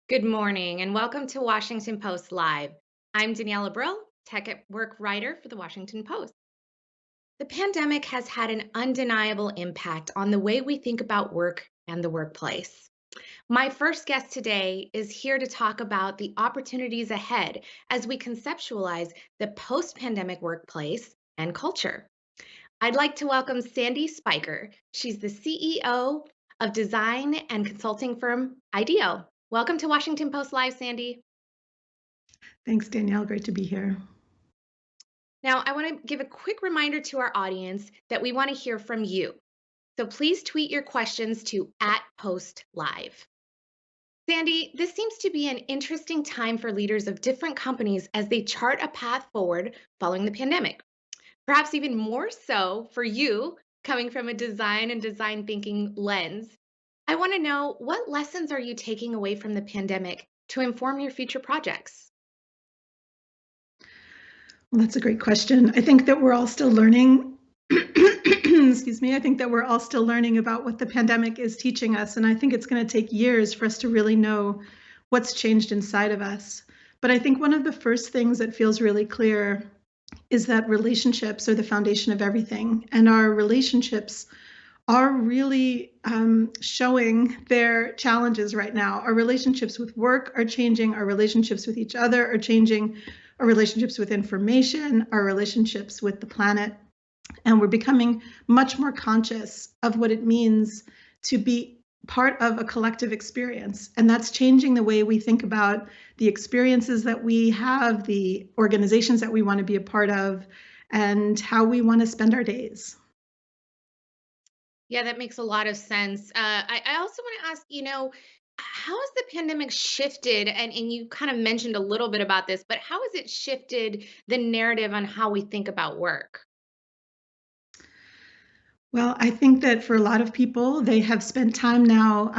Good morning and welcome to Washington Post Live. I'm Daniela Brill, tech at work writer for the Washington Post. The pandemic has had an undeniable impact on the way we think about work and the workplace. My first guest today is here to talk about the opportunities ahead as we conceptualize the post pandemic workplace and culture. I'd like to welcome Sandy Speicher. She's the CEO of design and consulting firm IDEO. Welcome to Washington Post Live, Sandy. Thanks, Danielle. Great to be here. Now, I want to give a quick reminder to our audience that we want to hear from you. So please tweet your questions to @PostLive. Sandy, this seems to be an interesting time for leaders of different companies as they chart a path forward following the pandemic. Perhaps even more so for you, coming from a design and design thinking lens. I want to know, what lessons are you taking away from the pandemic to inform your future projects? Well, that's a great question. I think that we're all still learning. Excuse me. I think that we're all still learning about what the pandemic is teaching us. And I think it's going to take years for us to really know what's changed inside of us. But I think one of the first things that feels really clear is that relationships are the foundation of everything. And our relationships are really showing their challenges right now. Our relationships with work are changing. Our relationships with each other are changing. Our relationships with information, our relationships with the planet. And we're becoming much more conscious of what it means to be part of a collective experience. And that's changing the way we think about the experiences that we have, the organizations that we want to be a part of, and how we want to spend our days. Yeah, that makes a lot of sense. I also want to ask, how has the pandemic shifted? And you kind of mentioned a little bit about this, but how has it shifted the narrative on how we think about work? Well, I think that for a lot of people, they have spent time now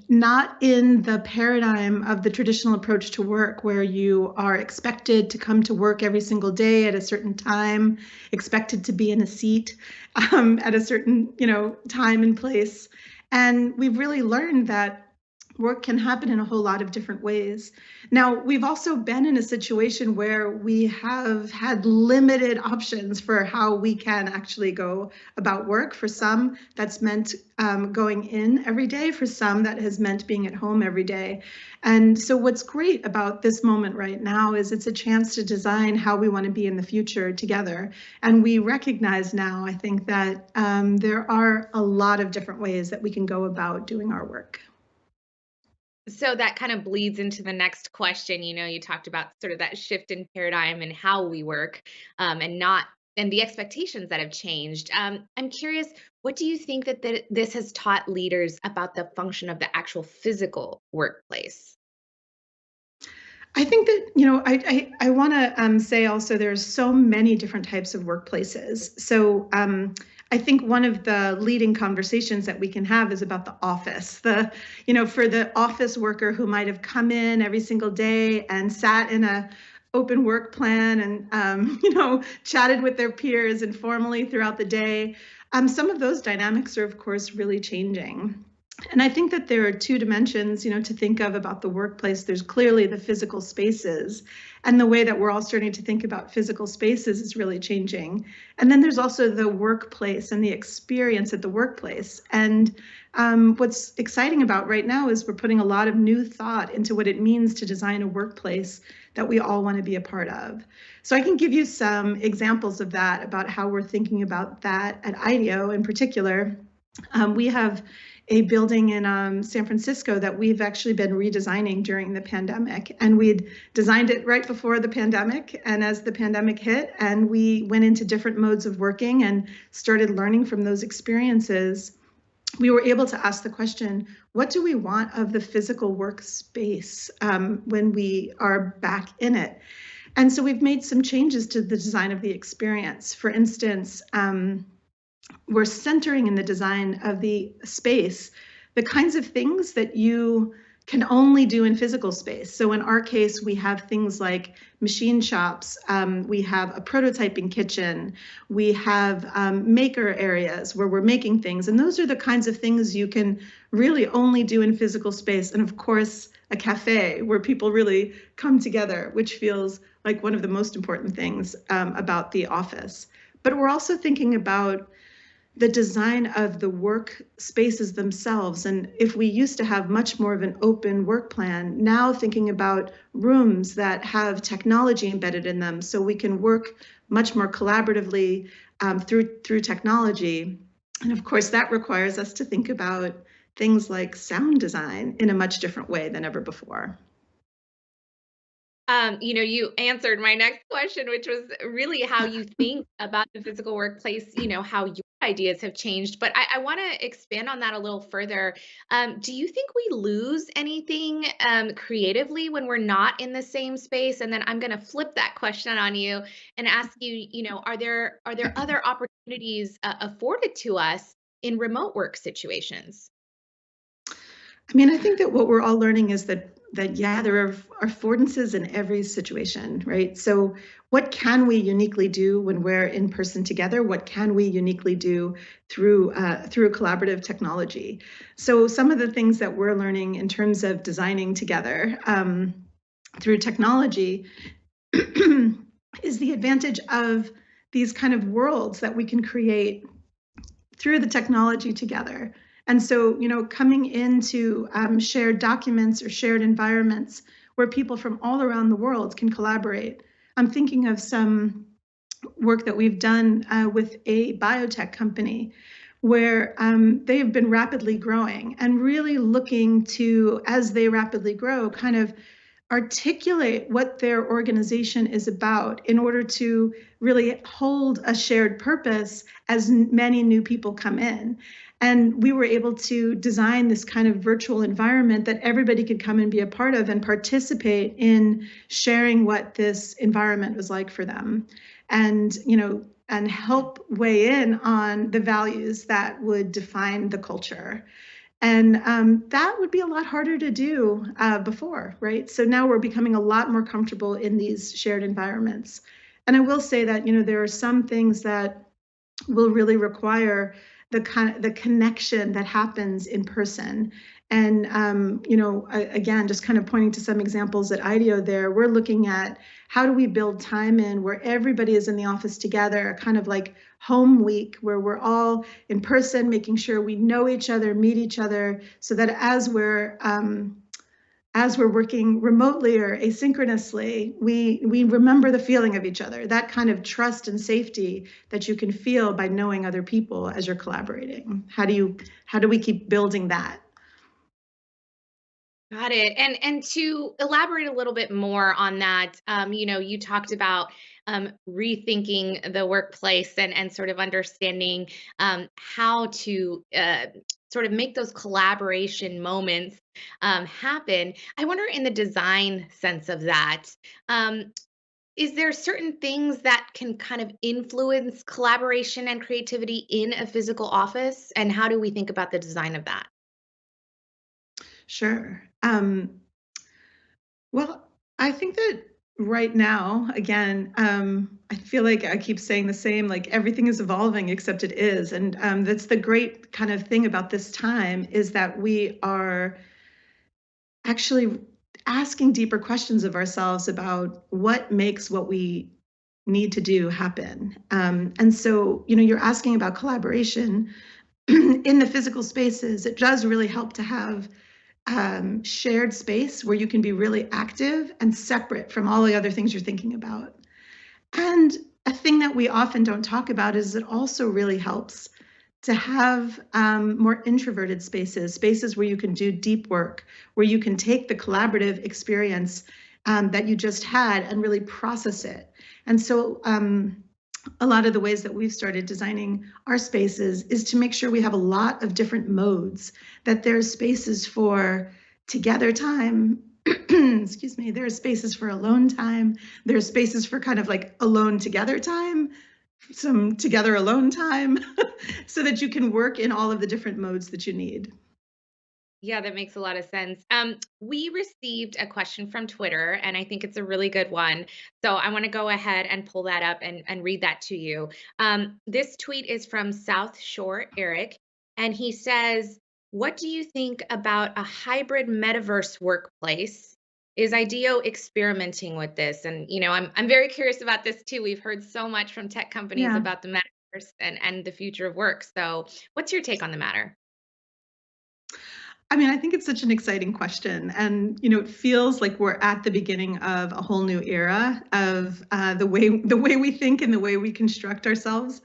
not in the paradigm of the traditional approach to work, where you are expected to come to work every single day at a certain time, expected to be in a seat at a certain, time and place. And we've really learned that work can happen in a whole lot of different ways. Now, we've also been in a situation where we have had limited options for how we can actually go about work. For some, that's meant going in every day. For some, that has meant being at home every day. And so what's great about this moment right now is it's a chance to design how we want to be in the future together. And we recognize now, I think, that there are a lot of different ways that we can go about doing our work. So that kind of bleeds into the next question. You talked about sort of that shift in paradigm and how we work, and the expectations that have changed. I'm curious, what do you think that this has taught leaders about the function of the actual physical workplace? I think that, I want to say also there's so many different types of workplaces. So I think one of the leading conversations that we can have is about the office. For the office worker who might have come in every single day and sat in a open work plan and, chatted with their peers informally throughout the day. Some of those dynamics are, of course, really changing. And I think that there are two dimensions, to think of about the workplace. There's clearly the physical spaces, and the way that we're all starting to think about physical spaces is really changing. And then there's also the workplace and the experience at the workplace. And what's exciting about right now is we're putting a lot of new thought into what it means to design a workplace that we all want to be a part of. So I can give you some examples of that, about how we're thinking about that at IDEO in particular. We have a building in San Francisco that we've actually been redesigning during the pandemic. And we'd designed it right before the pandemic. And as the pandemic hit and we went into different modes of working and started learning from those experiences, we were able to ask the question, what do we want of the physical workspace when we are back in it? And so we've made some changes to the design of the experience. For instance, we're centering in the design of the space the kinds of things that you can only do in physical space. So in our case, we have things like machine shops, we have a prototyping kitchen, we have maker areas where we're making things. And those are the kinds of things you can really only do in physical space. And of course, a cafe where people really come together, which feels like one of the most important things about the office. But we're also thinking about the design of the work spaces themselves. And if we used to have much more of an open work plan, now thinking about rooms that have technology embedded in them so we can work much more collaboratively through technology. And of course, that requires us to think about things like sound design in a much different way than ever before. You answered my next question, which was really how you think about the physical workplace, how your ideas have changed. But I want to expand on that a little further. Do you think we lose anything creatively when we're not in the same space? And then I'm going to flip that question on you and ask you, are there other opportunities afforded to us in remote work situations? I mean, I think that what we're all learning is that yeah, there are affordances in every situation, right? So what can we uniquely do when we're in person together? What can we uniquely do through collaborative technology? So some of the things that we're learning in terms of designing together through technology is the advantage of these kind of worlds that we can create through the technology together. And so, coming into shared documents or shared environments where people from all around the world can collaborate. I'm thinking of some work that we've done with a biotech company where they have been rapidly growing and really looking to, as they rapidly grow, kind of articulate what their organization is about in order to really hold a shared purpose as many new people come in. And we were able to design this kind of virtual environment that everybody could come and be a part of and participate in sharing what this environment was like for them. And, and help weigh in on the values that would define the culture. And that would be a lot harder to do before, right? So now we're becoming a lot more comfortable in these shared environments. And I will say that, there are some things that will really require the connection that happens in person. And, again, just kind of pointing to some examples at IDEO there, we're looking at how do we build time in where everybody is in the office together, kind of like home week, where we're all in person, making sure we know each other, meet each other, so that as we're working remotely or asynchronously, we remember the feeling of each other, that kind of trust and safety that you can feel by knowing other people as you're collaborating. How do we keep building that? Got it. And to elaborate a little bit more on that, you talked about rethinking the workplace and sort of understanding how to sort of make those collaboration moments happen. I wonder, in the design sense of that, um, is there certain things that can kind of influence collaboration and creativity in a physical office? And how do we think about the design of that? Sure. Well, I think that right now, again, I feel like I keep saying the same, like everything is evolving except it is. And that's the great kind of thing about this time, is that we are actually asking deeper questions of ourselves about what makes what we need to do happen. And so, you're asking about collaboration in the physical spaces. It does really help to have shared space where you can be really active and separate from all the other things you're thinking about. And a thing that we often don't talk about is it also really helps to have more introverted spaces where you can do deep work, where you can take the collaborative experience that you just had and really process it. And so a lot of the ways that we've started designing our spaces is to make sure we have a lot of different modes, that there's spaces for together time. Excuse me, there are spaces for alone time. There are spaces for kind of like alone together time, some together alone time, so that you can work in all of the different modes that you need. Yeah, that makes a lot of sense. We received a question from Twitter, and I think it's a really good one. So I want to go ahead and pull that up and read that to you. This tweet is from South Shore Eric, and he says, "What do you think about a hybrid metaverse workplace? Is IDEO experimenting with this?" And I'm very curious about this too. We've heard so much from tech companies Yeah. about the metaverse and the future of work. So, what's your take on the matter? I mean, I think it's such an exciting question, and it feels like we're at the beginning of a whole new era of the way we think and the way we construct ourselves.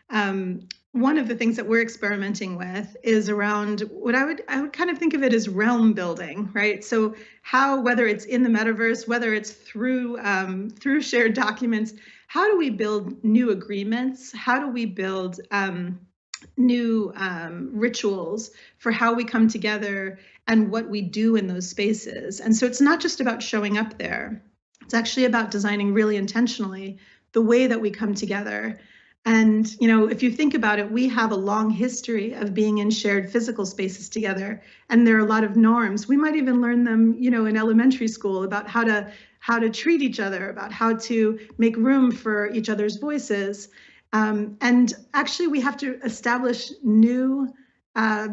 Um, One of the things that we're experimenting with is around what I would kind of think of it as realm building, right? So how, whether it's in the metaverse, whether it's through shared documents, how do we build new agreements? How do we build new rituals for how we come together and what we do in those spaces? And so it's not just about showing up there. It's actually about designing really intentionally the way that we come together. And, if you think about it, we have a long history of being in shared physical spaces together. And there are a lot of norms. We might even learn them, in elementary school about how to treat each other, about how to make room for each other's voices. And actually, we have to establish new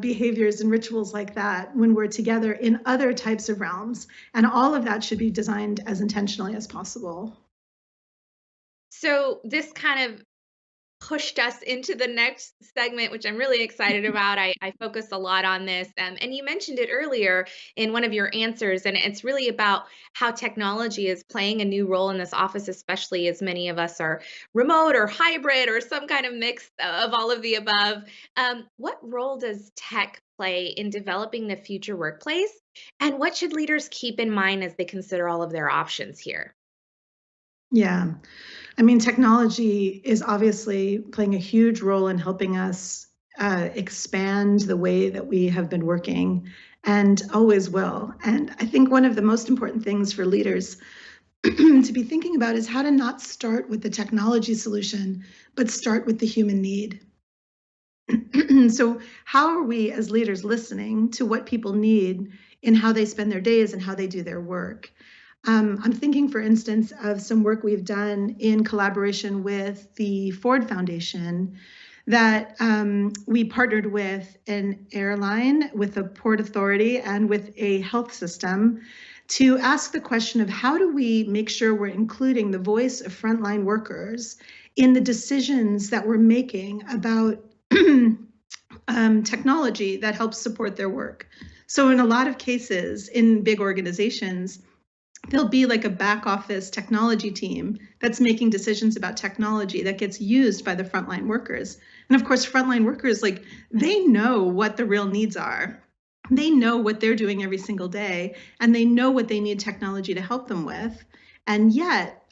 behaviors and rituals like that when we're together in other types of realms. And all of that should be designed as intentionally as possible. So this kind of pushed us into the next segment, which I'm really excited about. I focus a lot on this. And you mentioned it earlier in one of your answers, and it's really about how technology is playing a new role in this office, especially as many of us are remote or hybrid or some kind of mix of all of the above. What role does tech play in developing the future workplace? And what should leaders keep in mind as they consider all of their options here? Yeah. I mean, technology is obviously playing a huge role in helping us expand the way that we have been working and always will. And I think one of the most important things for leaders to be thinking about is how to not start with the technology solution, but start with the human need. So, how are we as leaders listening to what people need in how they spend their days and how they do their work? I'm thinking, for instance, of some work we've done in collaboration with the Ford Foundation that we partnered with an airline, with a port authority, and with a health system to ask the question of how do we make sure we're including the voice of frontline workers in the decisions that we're making about technology that helps support their work. So in a lot of cases in big organizations, there'll be like a back office technology team that's making decisions about technology that gets used by the frontline workers. And of course, frontline workers, like, they know what the real needs are. They know what they're doing every single day, and they know what they need technology to help them with. And yet,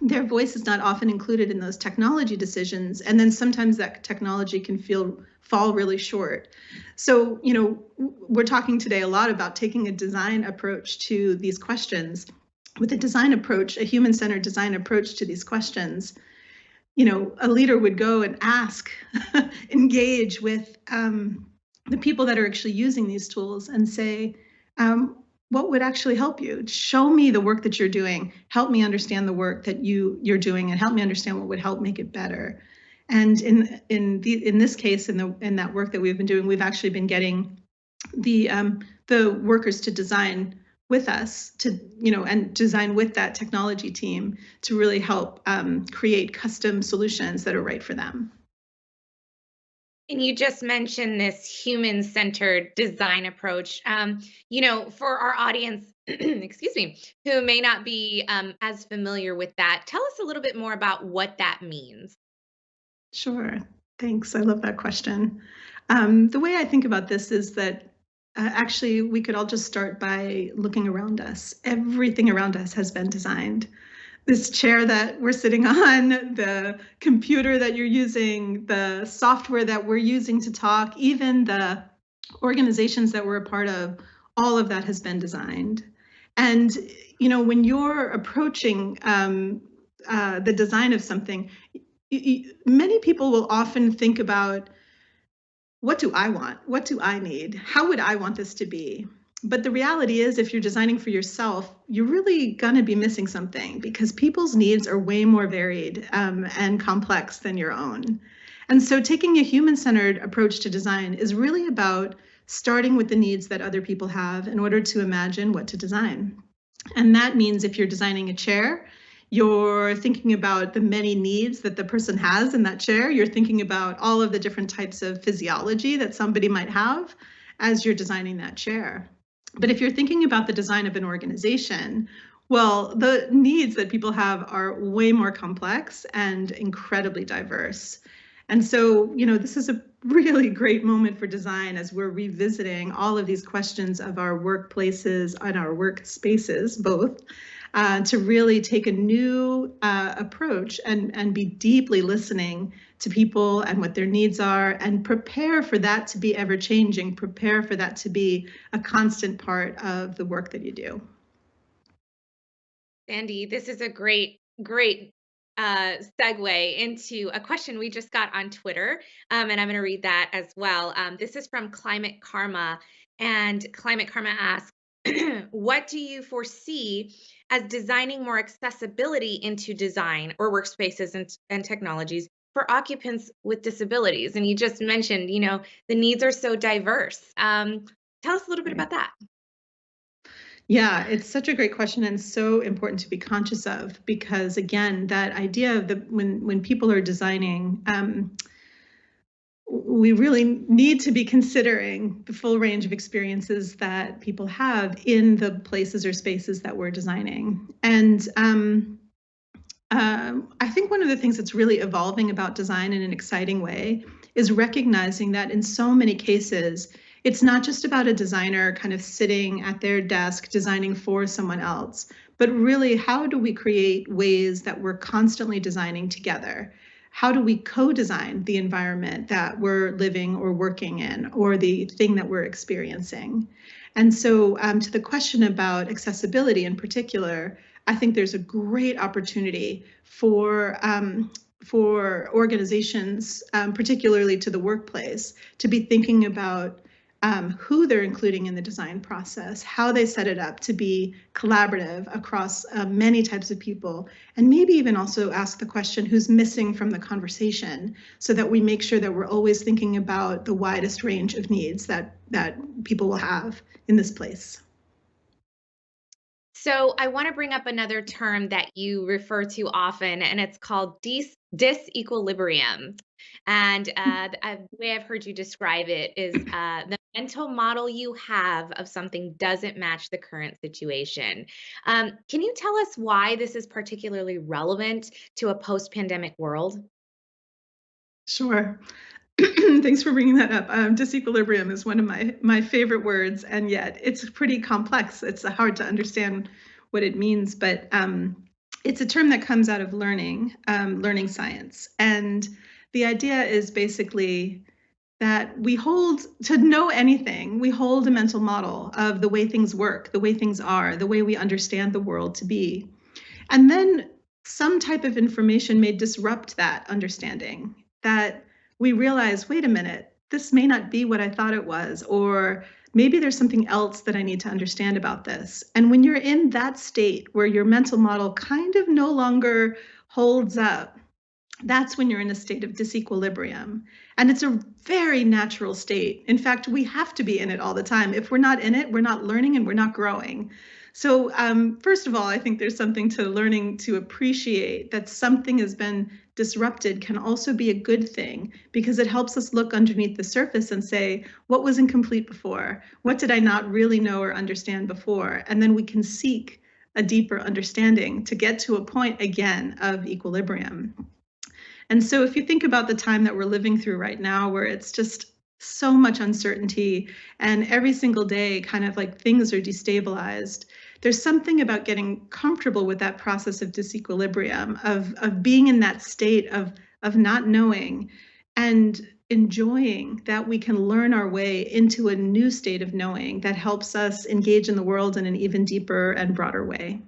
their voice is not often included in those technology decisions. And then sometimes that technology can fall really short. So, we're talking today a lot about taking a design approach to these questions. With a design approach, a human-centered design approach to these questions, a leader would go and ask, engage with the people that are actually using these tools and say, what would actually help you? Show me the work that you're doing. Help me understand the work that you're doing, and help me understand what would help make it better. And in this case, in that work that we've been doing, we've actually been getting the workers to design with us, and design with that technology team to really help create custom solutions that are right for them. And you just mentioned this human-centered design approach. For our audience, excuse me, who may not be as familiar with that, tell us a little bit more about what that means. Sure. Thanks. I love that question. The way I think about this is that actually we could all just start by looking around us. Everything around us has been designed. This chair that we're sitting on, the computer that you're using, the software that we're using to talk, even the organizations that we're a part of, all of that has been designed. And when you're approaching the design of something, many people will often think about what do I want? What do I need? How would I want this to be? But the reality is, if you're designing for yourself, you're really going to be missing something because people's needs are way more varied and complex than your own. And so taking a human-centered approach to design is really about starting with the needs that other people have in order to imagine what to design. And that means if you're designing a chair, you're thinking about the many needs that the person has in that chair. You're thinking about all of the different types of physiology that somebody might have as you're designing that chair. But if you're thinking about the design of an organization, well, the needs that people have are way more complex and incredibly diverse. And so, this is a really great moment for design as we're revisiting all of these questions of our workplaces and our workspaces, both, to really take a new approach and be deeply listening to people and what their needs are, and prepare for that to be ever changing, prepare for that to be a constant part of the work that you do. Sandy, this is a great segue into a question we just got on Twitter, and I'm going to read that as well. This is from Climate Karma, and Climate Karma asks, "What do you foresee as designing more accessibility into design or workspaces and technologies for occupants with disabilities?" And you just mentioned, the needs are so diverse. Tell us a little bit Right. about that. Yeah, it's such a great question and so important to be conscious of, because again, that idea of when people are designing, we really need to be considering the full range of experiences that people have in the places or spaces that we're designing. And I think one of the things that's really evolving about design in an exciting way is recognizing that in so many cases, it's not just about a designer kind of sitting at their desk designing for someone else, but really, how do we create ways that we're constantly designing together? How do we co-design the environment that we're living or working in, or the thing that we're experiencing? And so, to the question about accessibility in particular, I think there's a great opportunity for organizations, particularly to the workplace, to be thinking about who they're including in the design process, how they set it up to be collaborative across many types of people, and maybe even also ask the question, who's missing from the conversation, so that we make sure that we're always thinking about the widest range of needs that people will have in this place. So I want to bring up another term that you refer to often, and it's called disequilibrium. And the way I've heard you describe it is the mental model you have of something doesn't match the current situation. Can you tell us why this is particularly relevant to a post-pandemic world? Sure. Thanks for bringing that up. Disequilibrium is one of my favorite words, and yet it's pretty complex. It's hard to understand what it means, but it's a term that comes out of learning science. And the idea is basically that to know anything, we hold a mental model of the way things work, the way things are, the way we understand the world to be. And then some type of information may disrupt that understanding, that we realize, wait a minute, this may not be what I thought it was, or maybe there's something else that I need to understand about this. And when you're in that state where your mental model kind of no longer holds up, that's when you're in a state of disequilibrium. And it's a very natural state. In fact, we have to be in it all the time. If we're not in it, we're not learning and we're not growing. So, first of all, I think there's something to learning to appreciate that something has been disrupted can also be a good thing, because it helps us look underneath the surface and say, what was incomplete before? What did I not really know or understand before? And then we can seek a deeper understanding to get to a point again of equilibrium. And so if you think about the time that we're living through right now, where it's just so much uncertainty and every single day kind of like things are destabilized, there's something about getting comfortable with that process of disequilibrium, of being in that state of not knowing, and enjoying that we can learn our way into a new state of knowing that helps us engage in the world in an even deeper and broader way.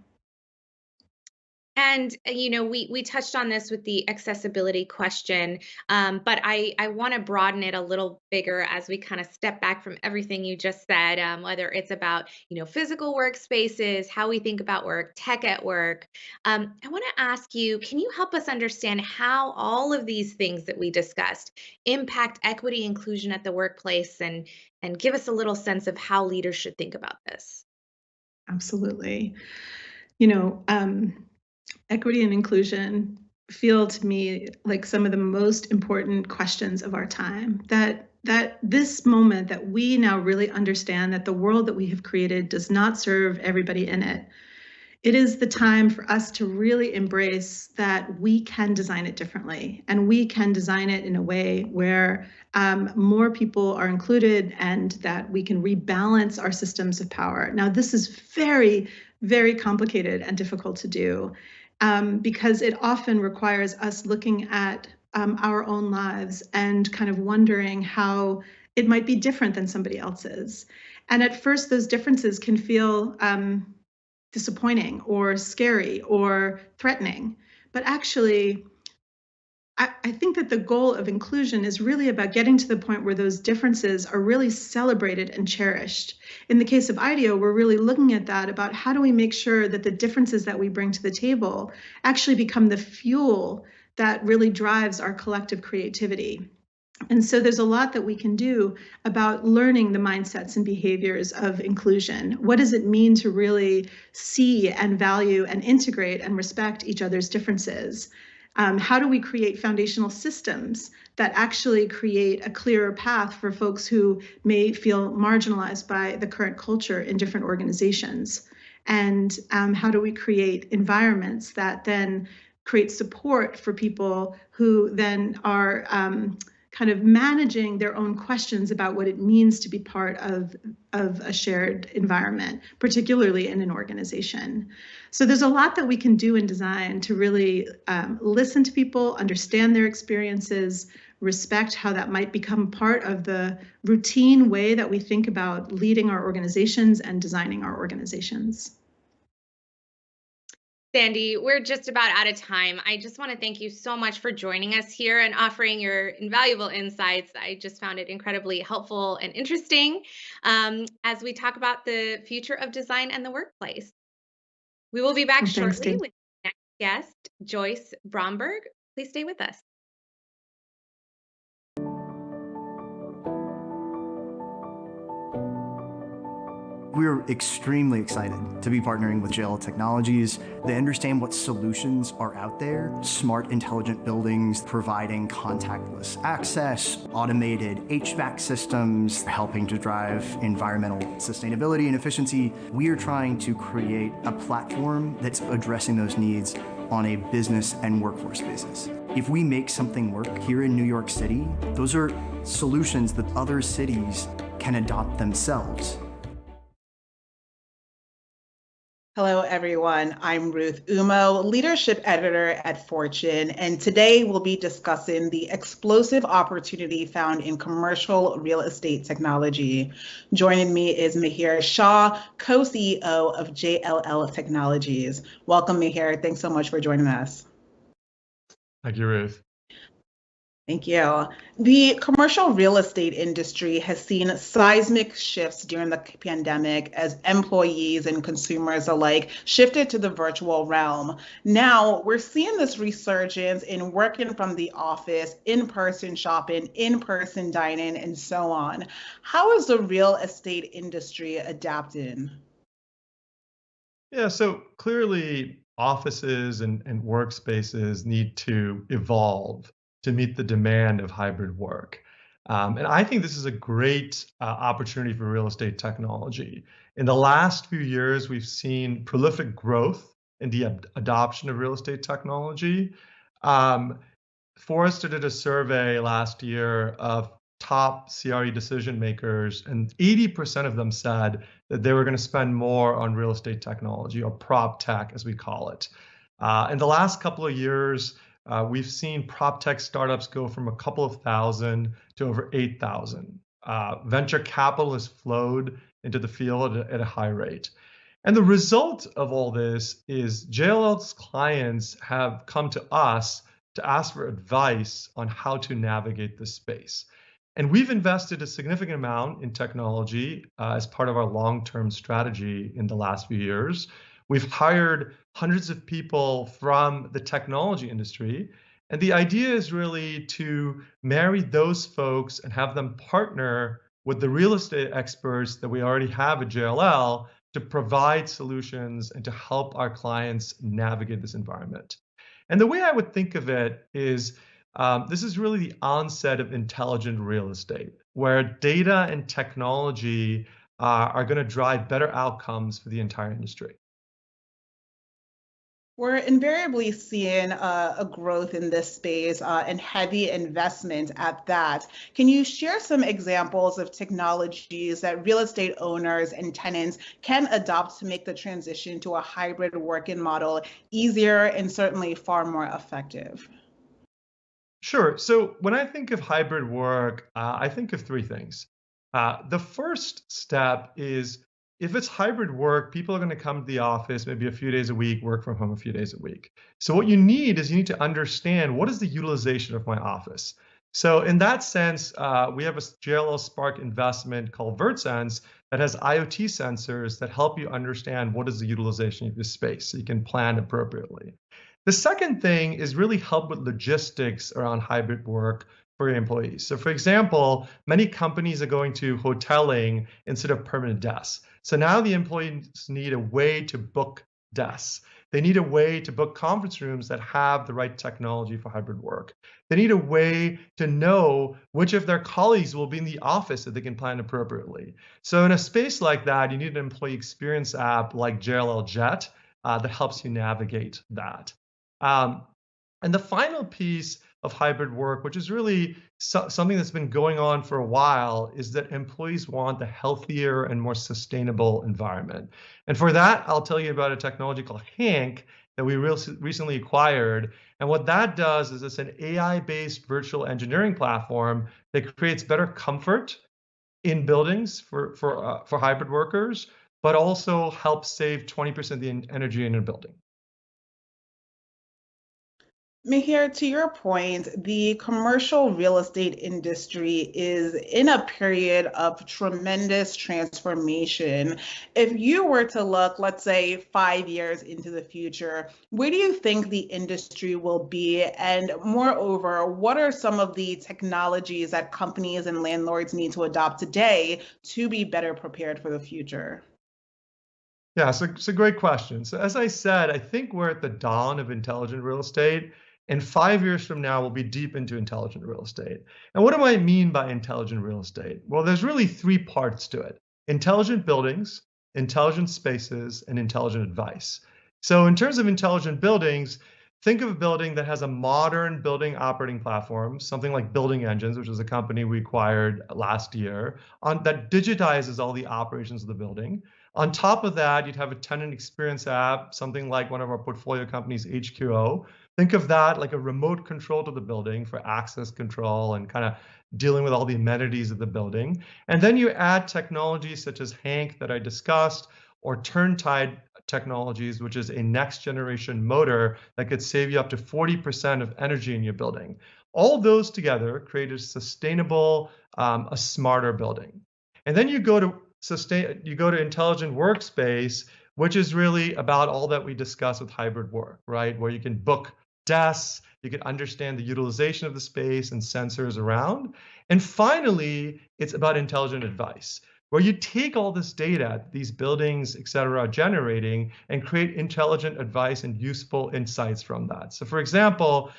And we touched on this with the accessibility question, but I want to broaden it a little bigger as we kind of step back from everything you just said. Whether it's about physical workspaces, how we think about work, tech at work. I want to ask you, can you help us understand how all of these things that we discussed impact equity inclusion at the workplace, and give us a little sense of how leaders should think about this? Absolutely. You know, equity and inclusion feel to me like some of the most important questions of our time. That this moment that we now really understand that the world that we have created does not serve everybody in it. It is the time for us to really embrace that we can design it differently, and we can design it in a way where more people are included and that we can rebalance our systems of power. Now, this is very, very complicated and difficult to do because it often requires us looking at our own lives and kind of wondering how it might be different than somebody else's. And at first, those differences can feel disappointing or scary or threatening. But actually, I think that the goal of inclusion is really about getting to the point where those differences are really celebrated and cherished. In the case of IDEO, we're really looking at that about how do we make sure that the differences that we bring to the table actually become the fuel that really drives our collective creativity. And so there's a lot that we can do about learning the mindsets and behaviors of inclusion. What does it mean to really see and value and integrate and respect each other's differences? How do we create foundational systems that actually create a clearer path for folks who may feel marginalized by the current culture in different organizations? And how do we create environments that then create support for people who then are kind of managing their own questions about what it means to be part of a shared environment, particularly in an organization. So there's a lot that we can do in design to really listen to people, understand their experiences, respect how that might become part of the routine way that we think about leading our organizations and designing our organizations. Sandy, we're just about out of time. I just want to thank you so much for joining us here and offering your invaluable insights. I just found it incredibly helpful and interesting as we talk about the future of design and the workplace. We will be back Well, thanks, shortly Dave. with next guest, Joyce Bromberg. Please stay with us. We're extremely excited to be partnering with JL Technologies. They understand what solutions are out there. Smart, intelligent buildings, providing contactless access, automated HVAC systems, helping to drive environmental sustainability and efficiency. We are trying to create a platform that's addressing those needs on a business and workforce basis. If we make something work here in New York City, those are solutions that other cities can adopt themselves. Hello, everyone. I'm Ruth Umo, Leadership Editor at Fortune, and today we'll be discussing the explosive opportunity found in commercial real estate technology. Joining me is Mihir Shah, co-CEO of JLL Technologies. Welcome, Mihir. Thanks so much for joining us. Thank you, Ruth. Thank you. The commercial real estate industry has seen seismic shifts during the pandemic as employees and consumers alike shifted to the virtual realm. Now we're seeing this resurgence in working from the office, in-person shopping, in-person dining, and so on. How is the real estate industry adapting? Yeah, so clearly offices and workspaces need to evolve to meet the demand of hybrid work. And I think this is a great opportunity for real estate technology. In the last few years, we've seen prolific growth in the adoption of real estate technology. Forrester did a survey last year of top CRE decision makers, and 80% of them said that they were going to spend more on real estate technology, or prop tech, as we call it. In the last couple of years, we've seen prop tech startups go from a couple of thousand to over 8,000. Venture capital has flowed into the field at a high rate. And the result of all this is JLL's clients have come to us to ask for advice on how to navigate this space. And we've invested a significant amount in technology as part of our long-term strategy in the last few years. We've hired hundreds of people from the technology industry. And the idea is really to marry those folks and have them partner with the real estate experts that we already have at JLL to provide solutions and to help our clients navigate this environment. And the way I would think of it is this is really the onset of intelligent real estate, where data and technology are going to drive better outcomes for the entire industry. We're invariably seeing a growth in this space and heavy investment at that. Can you share some examples of technologies that real estate owners and tenants can adopt to make the transition to a hybrid working model easier and certainly far more effective? Sure. So when I think of hybrid work, I think of three things. The first step is if it's hybrid work, people are going to come to the office maybe a few days a week, work from home a few days a week. So what you need is you need to understand what is the utilization of my office. So in that sense, we have a JLL Spark investment called VertSense that has IoT sensors that help you understand what is the utilization of your space so you can plan appropriately. The second thing is really help with logistics around hybrid work for your employees. So for example, many companies are going to hoteling instead of permanent desks. So now the employees need a way to book desks. They need a way to book conference rooms that have the right technology for hybrid work. They need a way to know which of their colleagues will be in the office so they can plan appropriately. So in a space like that, you need an employee experience app like JLL Jet that helps you navigate that. And the final piece of hybrid work, which is really something that's been going on for a while, is that employees want a healthier and more sustainable environment. And for that, I'll tell you about a technology called Hank that we recently acquired. And what that does is it's an AI-based virtual engineering platform that creates better comfort in buildings for hybrid workers, but also helps save 20% of the energy in a building. Mihir, to your point, the commercial real estate industry is in a period of tremendous transformation. If you were to look, let's say, 5 years into the future, where do you think the industry will be? And moreover, what are some of the technologies that companies and landlords need to adopt today to be better prepared for the future? Yeah, so it's a great question. So as I said, I think we're at the dawn of intelligent real estate. And 5 years from now, we'll be deep into intelligent real estate. And what do I mean by intelligent real estate? Well, there's really three parts to it: intelligent buildings, intelligent spaces, and intelligent advice. So in terms of intelligent buildings, think of a building that has a modern building operating platform, something like Building Engines, which is a company we acquired last year, that digitizes all the operations of the building. On top of that, you'd have a tenant experience app, something like one of our portfolio companies, HQO. Think of that like a remote control to the building for access control and kind of dealing with all the amenities of the building. And then you add technologies such as Hank that I discussed, or Turntide technologies, which is a next generation motor that could save you up to 40% of energy in your building. All those together create a sustainable, a smarter building. And then you go to intelligent workspace, which is really about all that we discuss with hybrid work, right? Where you can book desks, you can understand the utilization of the space and sensors around. And finally, it's about intelligent advice, where you take all this data, these buildings, et cetera, are generating and create intelligent advice and useful insights from that. So for example,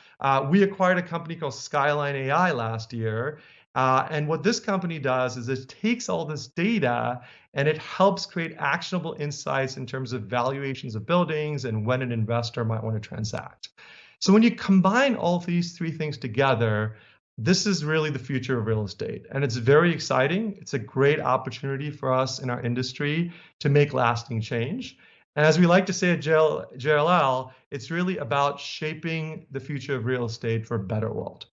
we acquired a company called Skyline AI last year. And what this company does is it takes all this data and it helps create actionable insights in terms of valuations of buildings and when an investor might want to transact. So when you combine all these three things together, this is really the future of real estate. And it's very exciting. It's a great opportunity for us in our industry to make lasting change. And as we like to say at JLL, it's really about shaping the future of real estate for a better world.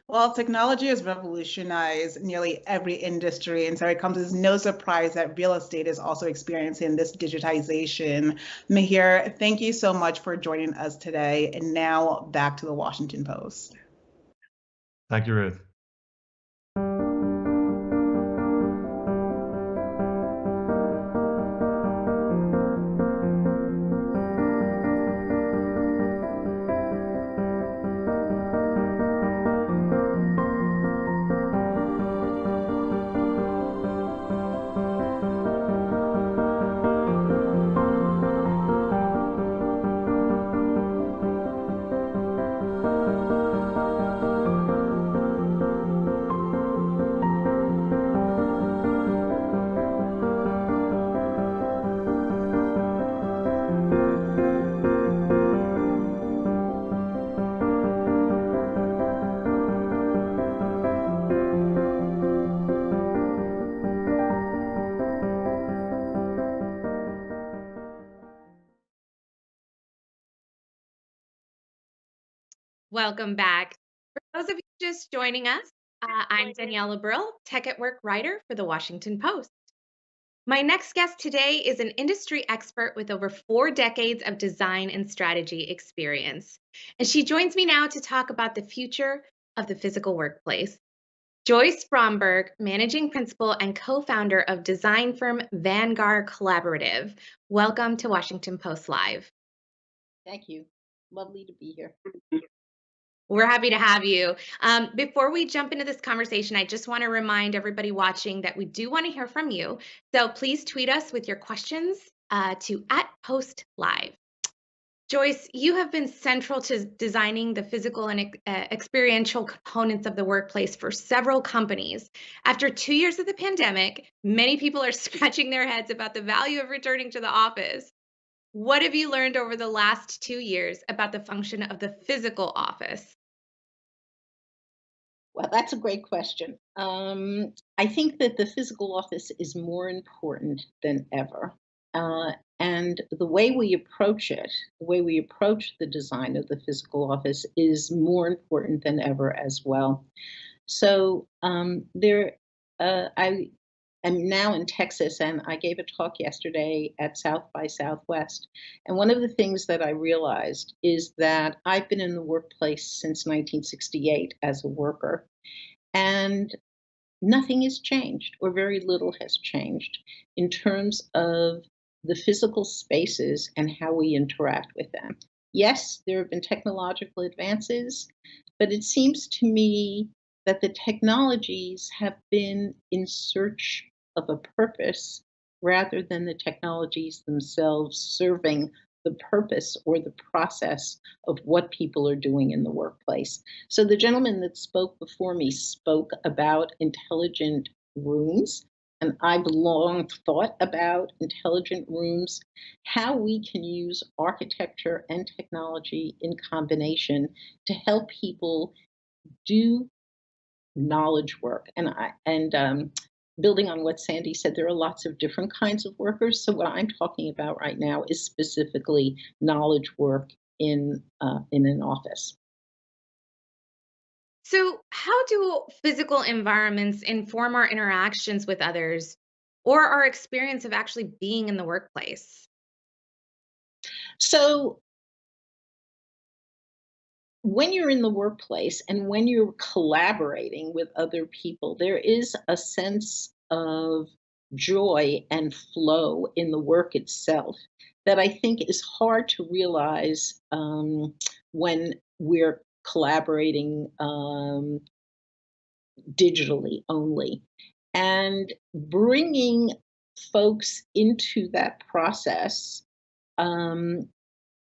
Well, technology has revolutionized nearly every industry, and so it comes as no surprise that real estate is also experiencing this digitization. Mahir, thank you so much for joining us today. And now back to the Washington Post. Thank you, Ruth. Welcome back. For those of you just joining us, I'm Daniela Brill, Tech at Work writer for the Washington Post. My next guest today is an industry expert with over 4 decades of design and strategy experience. And she joins me now to talk about the future of the physical workplace. Joyce Bromberg, managing principal and co-founder of design firm Vanguard Collaborative. Welcome to Washington Post Live. Thank you. Lovely to be here. We're happy to have you. Before we jump into this conversation, I just want to remind everybody watching that we do want to hear from you. So please tweet us with your questions to @PostLive. Joyce, you have been central to designing the physical and experiential components of the workplace for several companies. After 2 years of the pandemic, many people are scratching their heads about the value of returning to the office. What have you learned over the last 2 years about the function of the physical office? Well, that's a great question. I think that the physical office is more important than ever. And the way we approach it, the way we approach the design of the physical office is more important than ever as well. So I am now in Texas, and I gave a talk yesterday at South by Southwest. And one of the things that I realized is that I've been in the workplace since 1968 as a worker, and nothing has changed, or very little has changed, in terms of the physical spaces and how we interact with them. Yes, there have been technological advances, but it seems to me that the technologies have been in search of a purpose rather than the technologies themselves serving the purpose or the process of what people are doing in the workplace. So the gentleman that spoke before me spoke about intelligent rooms, and I've long thought about intelligent rooms, how we can use architecture and technology in combination to help people do knowledge work. And building on what Sandy said, there are lots of different kinds of workers. So what I'm talking about right now is specifically knowledge work in an office. So, how do physical environments inform our interactions with others or our experience of actually being in the workplace? So when you're in the workplace and when you're collaborating with other people, there is a sense of joy and flow in the work itself that I think is hard to realize when we're collaborating digitally only. And bringing folks into that process um,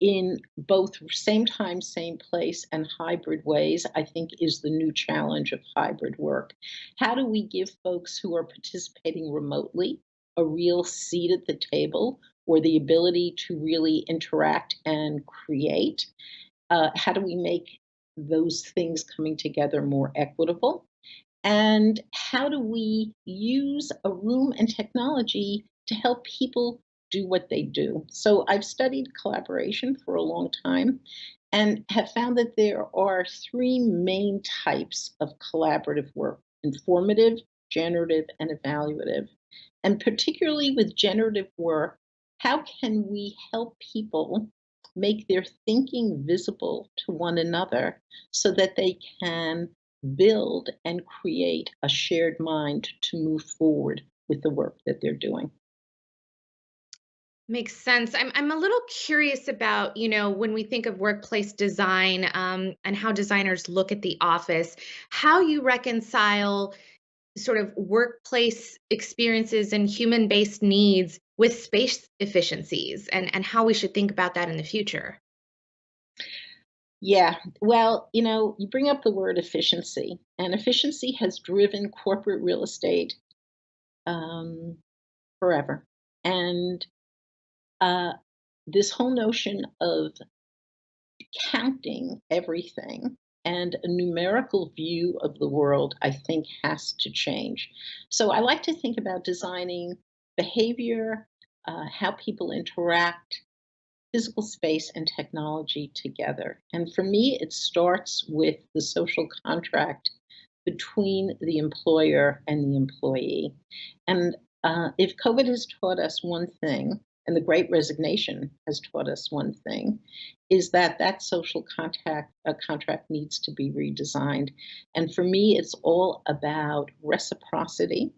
in both same time, same place, and hybrid ways, I think is the new challenge of hybrid work. How do we give folks who are participating remotely a real seat at the table or the ability to really interact and create? How do we make those things coming together more equitable? And how do we use a room and technology to help people do what they do? So I've studied collaboration for a long time. and have found that there are three main types of collaborative work: informative, generative, and evaluative. And particularly with generative work, how can we help people make their thinking visible to one another so that they can build and create a shared mind to move forward with the work that they're doing? Makes sense. I'm a little curious about, when we think of workplace design, and how designers look at the office, how you reconcile sort of workplace experiences and human-based needs with space efficiencies, and how we should think about that in the future. Yeah, well, you bring up the word efficiency, and efficiency has driven corporate real estate um, forever. And uh, this whole notion of counting everything and a numerical view of the world, I think, has to change. So I like to think about designing behavior, how people interact, physical space, and technology together. And for me, it starts with the social contract between the employer and the employee. And if COVID has taught us one thing, and the Great Resignation has taught us one thing, is that that social contract needs to be redesigned. And for me, it's all about reciprocity.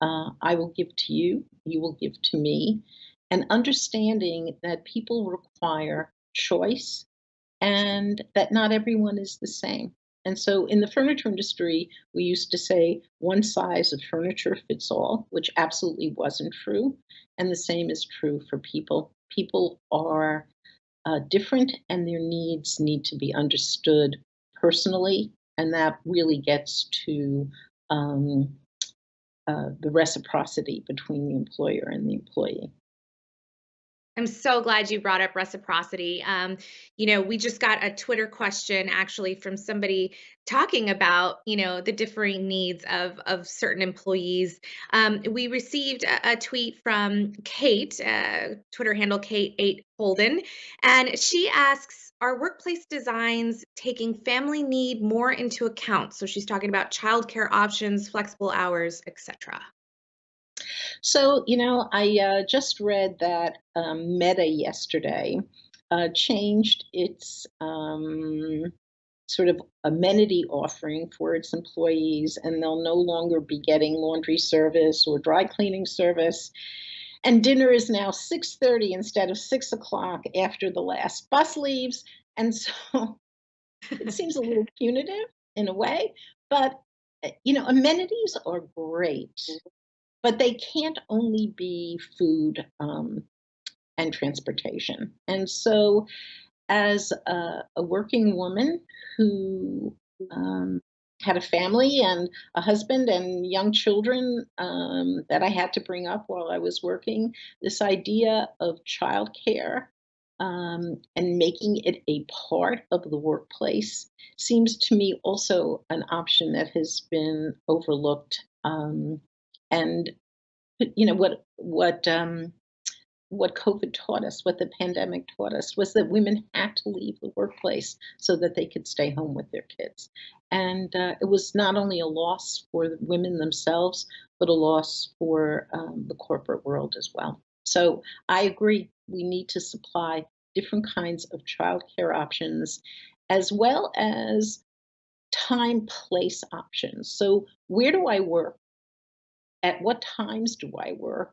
I will give to you, you will give to me, and understanding that people require choice and that not everyone is the same. And so in the furniture industry, we used to say one size of furniture fits all, which absolutely wasn't true. And the same is true for people. People are different and their needs need to be understood personally. And that really gets to um, the reciprocity between the employer and the employee. I'm so glad you brought up reciprocity. We just got a Twitter question actually from somebody talking about, the differing needs of certain employees. We received a tweet from Kate, Twitter handle Kate8 Holden, and she asks, are workplace designs taking family need more into account? So she's talking about childcare options, flexible hours, etc. So, I just read that Meta yesterday changed its sort of amenity offering for its employees, and they'll no longer be getting laundry service or dry cleaning service. And dinner is now 6:30 instead of 6 o'clock after the last bus leaves. And so it seems a little punitive in a way, but amenities are great, but they can't only be food and transportation. And so, as a working woman who had a family and a husband and young children that I had to bring up while I was working, this idea of childcare and making it a part of the workplace seems to me also an option that has been overlooked. And what COVID taught us, what the pandemic taught us, was that women had to leave the workplace so that they could stay home with their kids. And it was not only a loss for the women themselves, but a loss for the corporate world as well. So I agree, we need to supply different kinds of childcare options, as well as time, place options. So where do I work? At what times do I work?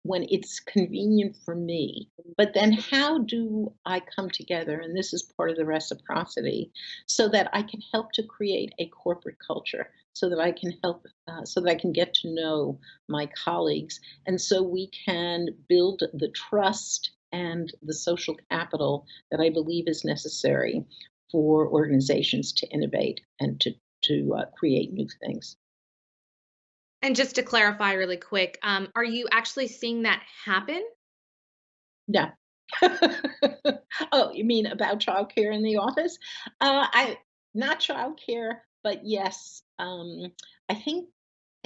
When it's convenient for me. But then how do I come together? And this is part of the reciprocity, so that I can help to create a corporate culture, so that I can help, so that I can get to know my colleagues. And so we can build the trust and the social capital that I believe is necessary for organizations to innovate and to create new things. And just to clarify really quick, are you actually seeing that happen? No. Oh, you mean about childcare in the office? I Not childcare, but yes, I think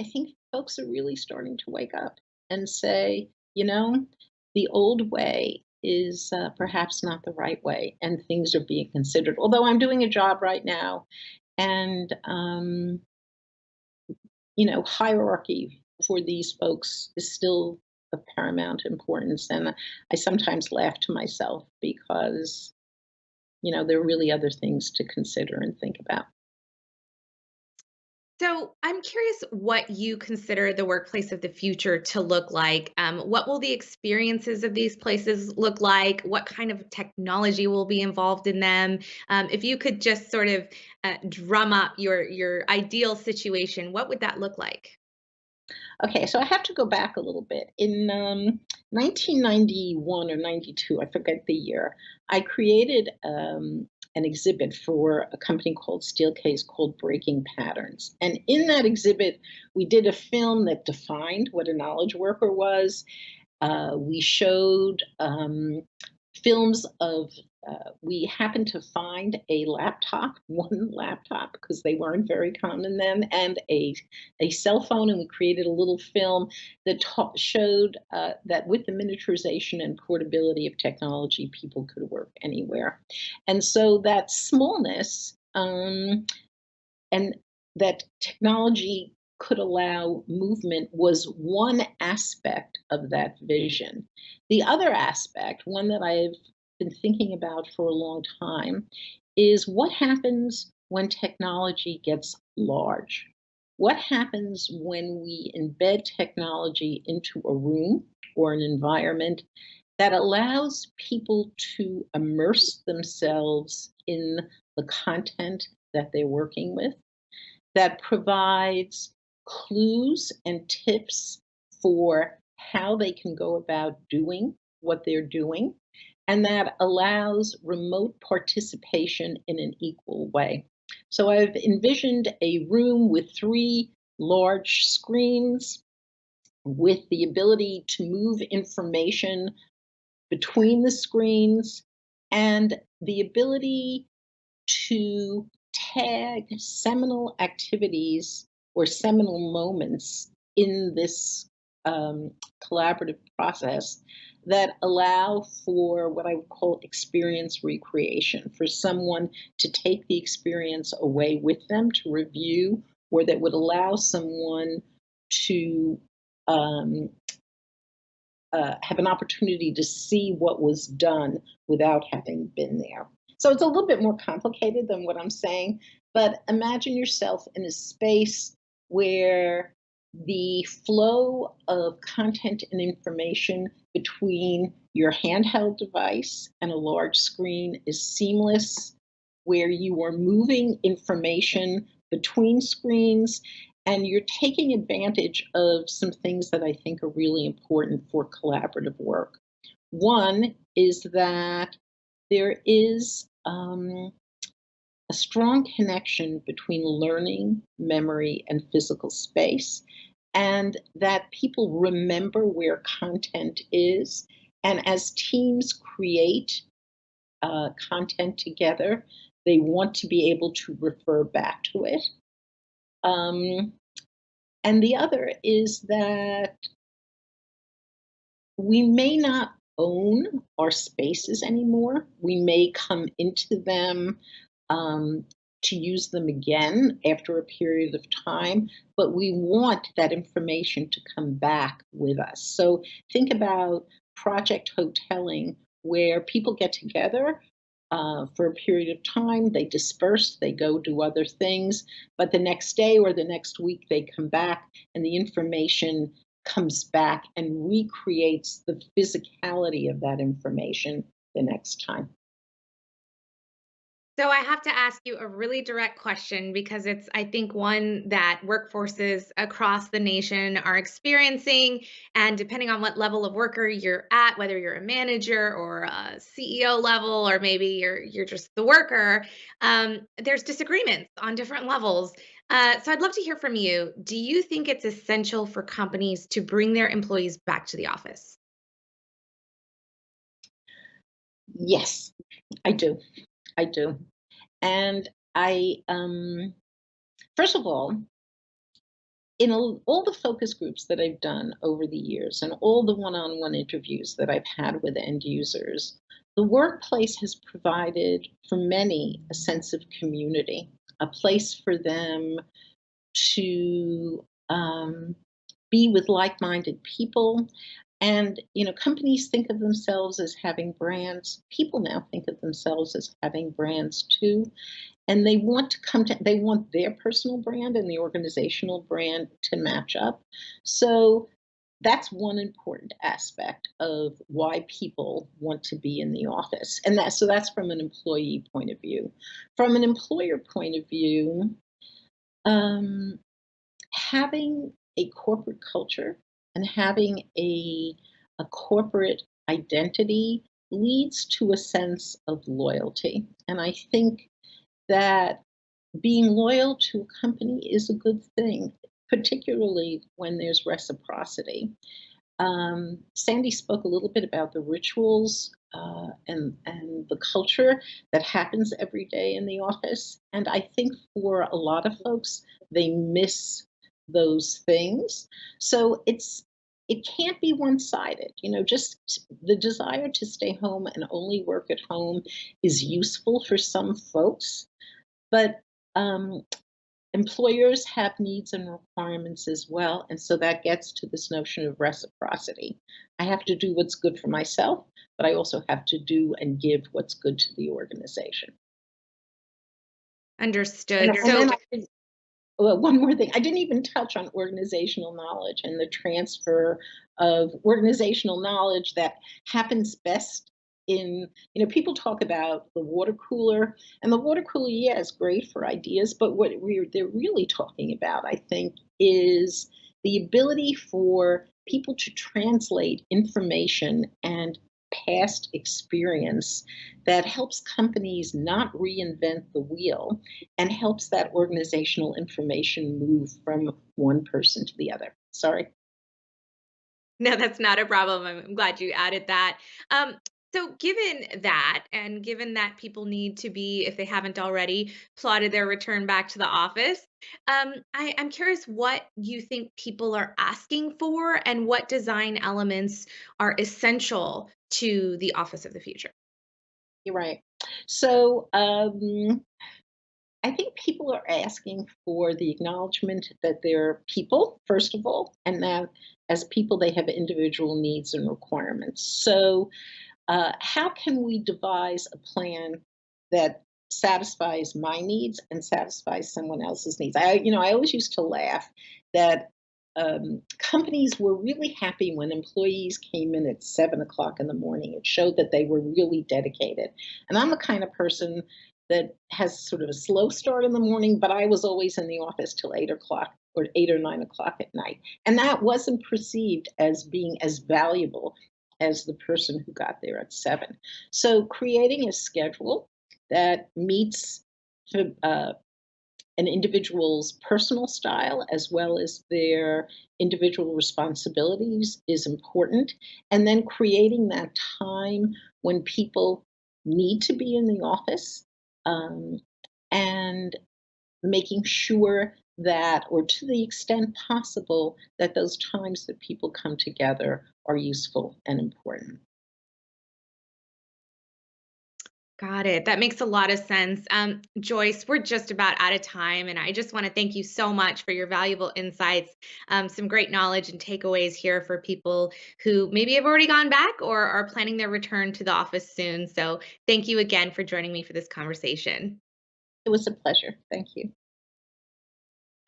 I think folks are really starting to wake up and say, the old way is perhaps not the right way, and things are being considered. Although I'm doing a job right now, and hierarchy for these folks is still of paramount importance. And I sometimes laugh to myself because, there are really other things to consider and think about. So I'm curious what you consider the workplace of the future to look like. What will the experiences of these places look like? What kind of technology will be involved in them? If you could just sort of drum up your ideal situation, what would that look like? Okay, so I have to go back a little bit. In 1991 or 92, I forget the year, I created an exhibit for a company called Steelcase called Breaking Patterns. And in that exhibit, we did a film that defined what a knowledge worker was. We showed films of, we happened to find a laptop, one laptop, because they weren't very common then, and a cell phone, and we created a little film that showed that with the miniaturization and portability of technology, people could work anywhere. And so that smallness and that technology could allow movement was one aspect of that vision. The other aspect, one that I've been thinking about for a long time, is what happens when technology gets large? What happens when we embed technology into a room or an environment that allows people to immerse themselves in the content that they're working with, that provides clues and tips for how they can go about doing what they're doing, and that allows remote participation in an equal way. So I've envisioned a room with 3 large screens with the ability to move information between the screens and the ability to tag seminal activities or seminal moments in this collaborative process that allow for what I would call experience recreation, for someone to take the experience away with them to review, or that would allow someone to have an opportunity to see what was done without having been there. So it's a little bit more complicated than what I'm saying, but imagine yourself in a space where the flow of content and information between your handheld device and a large screen is seamless, where you are moving information between screens, and you're taking advantage of some things that I think are really important for collaborative work. One is that there is a strong connection between learning, memory, and physical space, and that people remember where content is. And as teams create content together, they want to be able to refer back to it. And the other is that we may not own our spaces anymore. We may come into them to use them again after a period of time, but we want that information to come back with us. So think about project hoteling, where people get together for a period of time, they disperse, they go do other things, but the next day or the next week they come back and the information comes back and recreates the physicality of that information the next time. So I have to ask you a really direct question because it's, I think, one that workforces across the nation are experiencing. And depending on what level of worker you're at, whether you're a manager or a CEO level, or maybe you're just the worker, there's disagreements on different levels. So I'd love to hear from you. Do you think it's essential for companies to bring their employees back to the office? Yes, I do. I do. And I, first of all, in all the focus groups that I've done over the years and all the one-on-one interviews that I've had with end users, the workplace has provided for many a sense of community, a place for them to be with like-minded people. And companies think of themselves as having brands. People now think of themselves as having brands too, and they want they want their personal brand and the organizational brand to match up. So that's one important aspect of why people want to be in the office, and that's from an employee point of view. From an employer point of view, um, having a corporate culture and having a corporate identity leads to a sense of loyalty. And I think that being loyal to a company is a good thing, particularly when there's reciprocity. Sandy spoke a little bit about the rituals and the culture that happens every day in the office. And I think for a lot of folks, they miss those things. So it can't be one-sided. Just the desire to stay home and only work at home is useful for some folks, but employers have needs and requirements as well. And so that gets to this notion of reciprocity. I have to do what's good for myself, but I also have to do and give what's good to the organization. Understood. Well, one more thing. I didn't even touch on organizational knowledge and the transfer of organizational knowledge that happens best people talk about the water cooler, and the water cooler, yeah, is great for ideas, but what they're really talking about, I think, is the ability for people to translate information and past experience that helps companies not reinvent the wheel and helps that organizational information move from one person to the other. Sorry. No, that's not a problem. I'm glad you added that. So, given that, and given that people need to be, if they haven't already, plotted their return back to the office, I'm curious what you think people are asking for and what design elements are essential to the office of the future. You're right. So, I think people are asking for the acknowledgement that they're people, first of all, and that as people, they have individual needs and requirements. So, how can we devise a plan that satisfies my needs and satisfies someone else's needs? I always used to laugh that companies were really happy when employees came in at 7 o'clock in the morning. It showed that they were really dedicated. And I'm the kind of person that has sort of a slow start in the morning, but I was always in the office till 8 o'clock or 8 or 9 o'clock at night. And that wasn't perceived as being as valuable as the person who got there at 7. So creating a schedule that meets an individual's personal style as well as their individual responsibilities is important. And then creating that time when people need to be in the office, and making sure that, or to the extent possible, that those times that people come together are useful and important. Got it. That makes a lot of sense. Joyce, we're just about out of time, and I just want to thank you so much for your valuable insights, some great knowledge and takeaways here for people who maybe have already gone back or are planning their return to the office soon. So thank you again for joining me for this conversation. It was a pleasure. Thank you.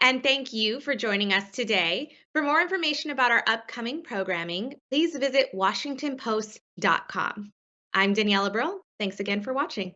And thank you for joining us today. For more information about our upcoming programming, please visit WashingtonPost.com. I'm Daniela Brill. Thanks again for watching.